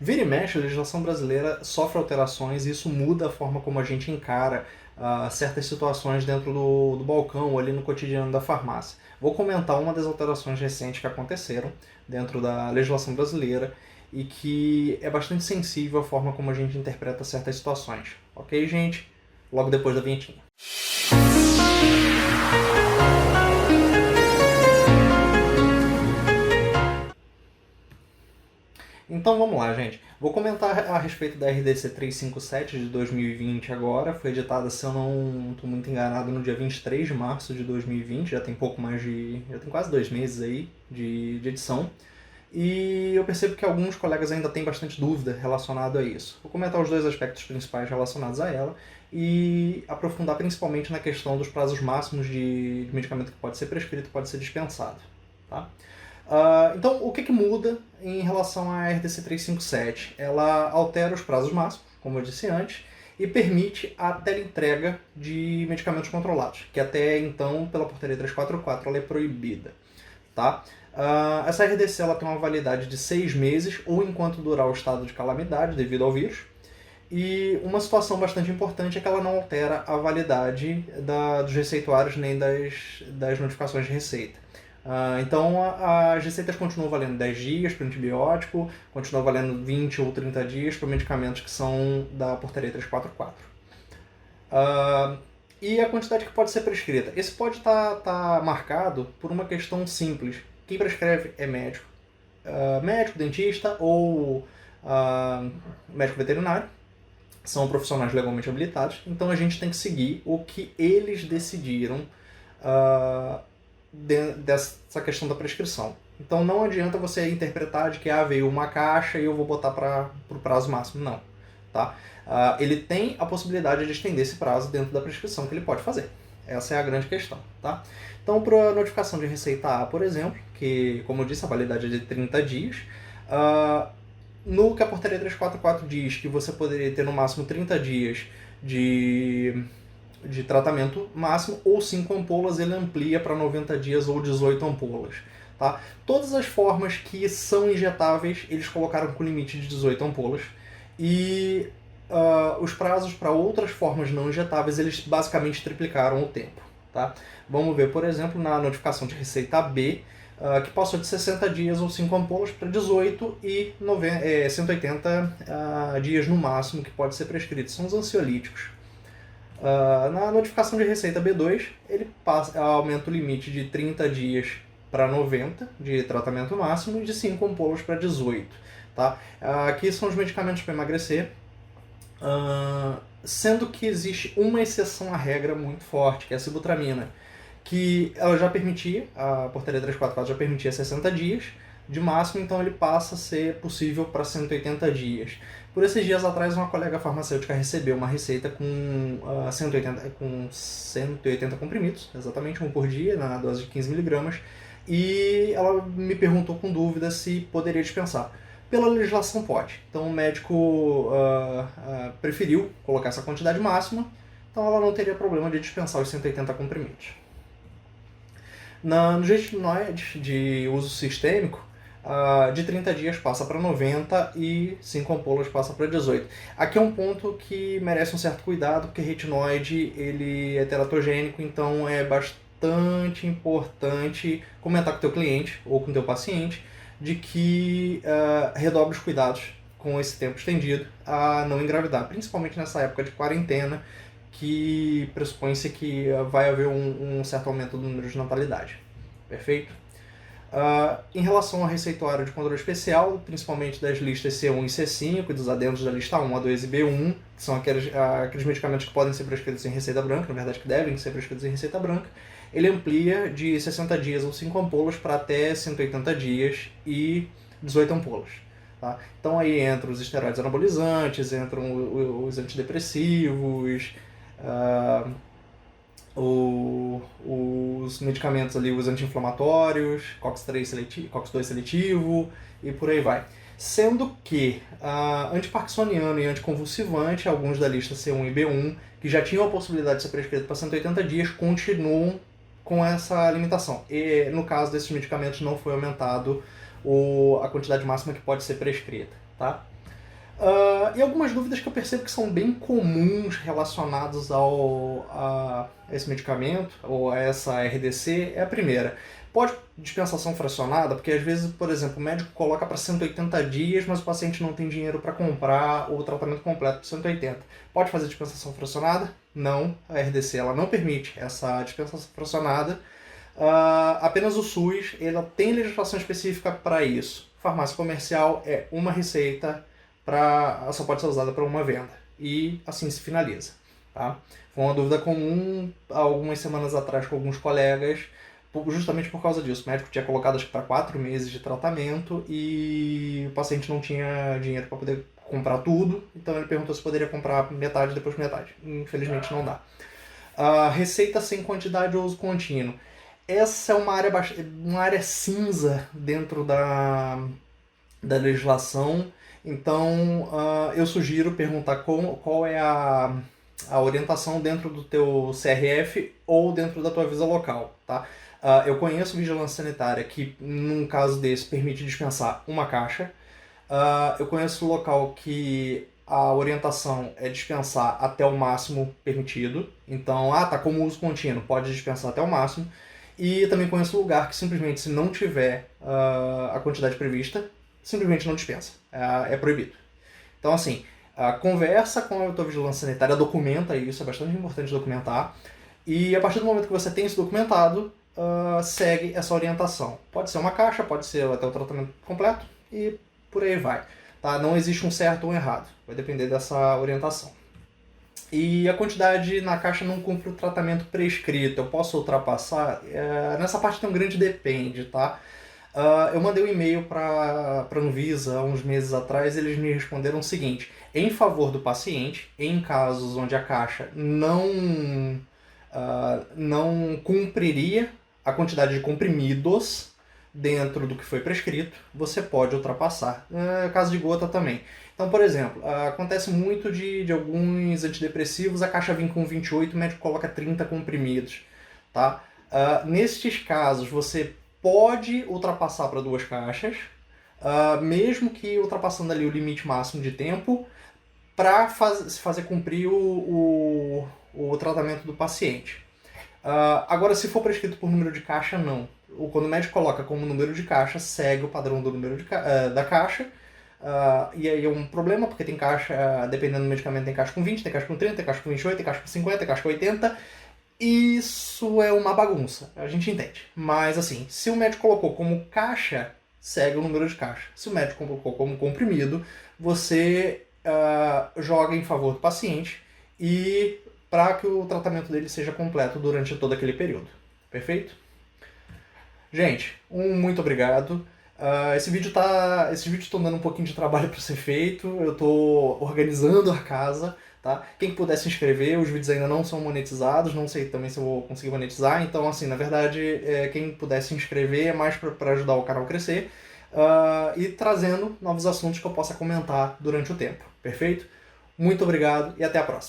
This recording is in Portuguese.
Vira e mexe, a legislação brasileira sofre alterações e isso muda a forma como a gente encara certas situações dentro do balcão ou ali no cotidiano da farmácia. Vou comentar uma das alterações recentes que aconteceram dentro da legislação brasileira e que é bastante sensível à forma como a gente interpreta certas situações. Ok, gente? Logo depois da vinhetinha. Então vamos lá, gente. Vou comentar a respeito da RDC 357 de 2020 agora. Foi editada, se eu não estou muito enganado, no dia 23 de março de 2020. Já tem pouco mais de... já tem quase 2 meses aí de edição. E eu percebo que alguns colegas ainda têm bastante dúvida relacionado a isso. Vou comentar os dois aspectos principais relacionados a ela e aprofundar principalmente na questão dos prazos máximos de medicamento que pode ser prescrito e pode ser dispensado. Tá? Então, o que muda em relação à RDC 357? Ela altera os prazos máximos, como eu disse antes, e permite a teleentrega de medicamentos controlados, que até então, pela portaria 344, ela é proibida. Tá? Essa RDC ela tem uma validade de 6 meses ou enquanto durar o estado de calamidade devido ao vírus. E uma situação bastante importante é que ela não altera a validade dos receituários nem das notificações de receita. Então as receitas continuam valendo 10 dias para o antibiótico, continuam valendo 20 ou 30 dias para medicamentos que são da portaria 344. E a quantidade que pode ser prescrita. Esse pode estar marcado por uma questão simples. Quem prescreve é médico. Médico, dentista ou médico veterinário. São profissionais legalmente habilitados. Então a gente tem que seguir o que eles decidiram dessa questão da prescrição. Então não adianta você interpretar de que veio uma caixa e eu vou botar para o prazo máximo. Não. Tá? Ele tem a possibilidade de estender esse prazo dentro da prescrição que ele pode fazer. Essa é a grande questão. Tá? Então, para a notificação de receita A, por exemplo, que, como eu disse, a validade é de 30 dias, no que a portaria 344 diz que você poderia ter no máximo 30 dias de tratamento máximo ou 5 ampolas, ele amplia para 90 dias ou 18 ampolas. Tá? Todas as formas que são injetáveis, eles colocaram com limite de 18 ampolas. E os prazos para outras formas não injetáveis, eles basicamente triplicaram o tempo. Tá? Vamos ver, por exemplo, na notificação de receita B, que passou de 60 dias ou 5 ampolas para 18 e 180 dias no máximo que pode ser prescrito. São os ansiolíticos. Na notificação de receita B2, ele aumenta o limite de 30 dias para 90 de tratamento máximo e de 5 ampolas para 18. Tá? Aqui são os medicamentos para emagrecer, sendo que existe uma exceção à regra muito forte, que é a sibutramina, que ela já permitia, a portaria 344 já permitia 60 dias de máximo, então ele passa a ser possível para 180 dias. Por esses dias atrás, uma colega farmacêutica recebeu uma receita com 180 comprimidos, exatamente um por dia, na dose de 15 mg, e ela me perguntou com dúvida se poderia dispensar. Pela legislação pode. Então o médico preferiu colocar essa quantidade máxima, então ela não teria problema de dispensar os 180 comprimidos. No Getinoide de uso sistêmico, de 30 dias passa para 90 e 5 ampolas passa para 18. Aqui é um ponto que merece um certo cuidado, porque retinoide ele é teratogênico, então é bastante importante comentar com o teu cliente ou com o teu paciente de que redobre os cuidados com esse tempo estendido a não engravidar, principalmente nessa época de quarentena, que pressupõe-se que vai haver um certo aumento do número de natalidade. Perfeito? Em relação ao receituário de controle especial, principalmente das listas C1 e C5 e dos adendos da lista 1, A2 e B1, que são aqueles medicamentos que podem ser prescritos em receita branca, na verdade que devem ser prescritos em receita branca, ele amplia de 60 dias ou 5 ampolas para até 180 dias e 18 ampolas. Tá? Então aí entram os esteroides anabolizantes, entram os antidepressivos, os medicamentos ali, os anti-inflamatórios, COX-2 seletivo e por aí vai. Sendo que antiparkinsoniano e anticonvulsivante, alguns da lista C1 e B1, que já tinham a possibilidade de ser prescrito para 180 dias, continuam com essa limitação. E no caso desses medicamentos não foi aumentado a quantidade máxima que pode ser prescrita. Tá? E algumas dúvidas que eu percebo que são bem comuns relacionados a esse medicamento ou a essa RDC é a primeira. Pode dispensação fracionada, porque às vezes, por exemplo, o médico coloca para 180 dias, mas o paciente não tem dinheiro para comprar o tratamento completo por 180. Pode fazer dispensação fracionada? Não, a RDC ela não permite essa dispensação fracionada. Apenas o SUS ela tem legislação específica para isso. Farmácia comercial é uma receita, só pode ser usada para uma venda. E assim se finaliza. Tá? Foi uma dúvida comum algumas semanas atrás com alguns colegas, justamente por causa disso. O médico tinha colocado acho que para 4 meses de tratamento e o paciente não tinha dinheiro para poder comprar tudo, então ele perguntou se poderia comprar metade depois metade. Infelizmente não dá. Receita sem quantidade ou uso contínuo. Essa é uma área cinza dentro da legislação, então eu sugiro perguntar qual é a orientação dentro do teu CRF ou dentro da tua Visa local, tá? Eu conheço vigilância sanitária que, num caso desse, permite dispensar uma caixa. Eu conheço local que a orientação é dispensar até o máximo permitido. Então, tá como uso contínuo, pode dispensar até o máximo. E também conheço lugar que simplesmente, se não tiver a quantidade prevista, simplesmente não dispensa. É proibido. Então, assim, conversa com a tua vigilância sanitária, documenta isso, é bastante importante documentar. E a partir do momento que você tem isso documentado, segue essa orientação. Pode ser uma caixa, pode ser até o tratamento completo e por aí vai. Tá? Não existe um certo ou um errado, vai depender dessa orientação. E a quantidade na caixa não cumpre o tratamento prescrito, eu posso ultrapassar? Nessa parte tem um grande depende, tá? Eu mandei um e-mail para a Anvisa há uns meses atrás, eles me responderam o seguinte: em favor do paciente, em casos onde a caixa não cumpriria a quantidade de comprimidos dentro do que foi prescrito, você pode ultrapassar. Caso de gota também. Então, por exemplo, acontece muito de alguns antidepressivos, a caixa vem com 28, o médico coloca 30 comprimidos. Tá? Nestes casos, você pode ultrapassar para 2 caixas, mesmo que ultrapassando ali o limite máximo de tempo, para fazer cumprir o tratamento do paciente. Agora, se for prescrito por número de caixa, não. Quando o médico coloca como número de caixa, segue o padrão do número da caixa. E aí é um problema, porque tem caixa, dependendo do medicamento, tem caixa com 20, tem caixa com 30, tem caixa com 28, tem caixa com 50, tem caixa com 80. Isso é uma bagunça, a gente entende. Mas assim, se o médico colocou como caixa, segue o número de caixa. Se o médico colocou como comprimido, você joga em favor do paciente e para que o tratamento dele seja completo durante todo aquele período. Perfeito? Gente, muito obrigado. Esse vídeo tá dando um pouquinho de trabalho para ser feito. Eu tô organizando a casa, tá? Quem puder se inscrever, os vídeos ainda não são monetizados, não sei também se eu vou conseguir monetizar. Então, assim, na verdade, quem puder se inscrever é mais para ajudar o canal a crescer e trazendo novos assuntos que eu possa comentar durante o tempo. Perfeito? Muito obrigado e até a próxima.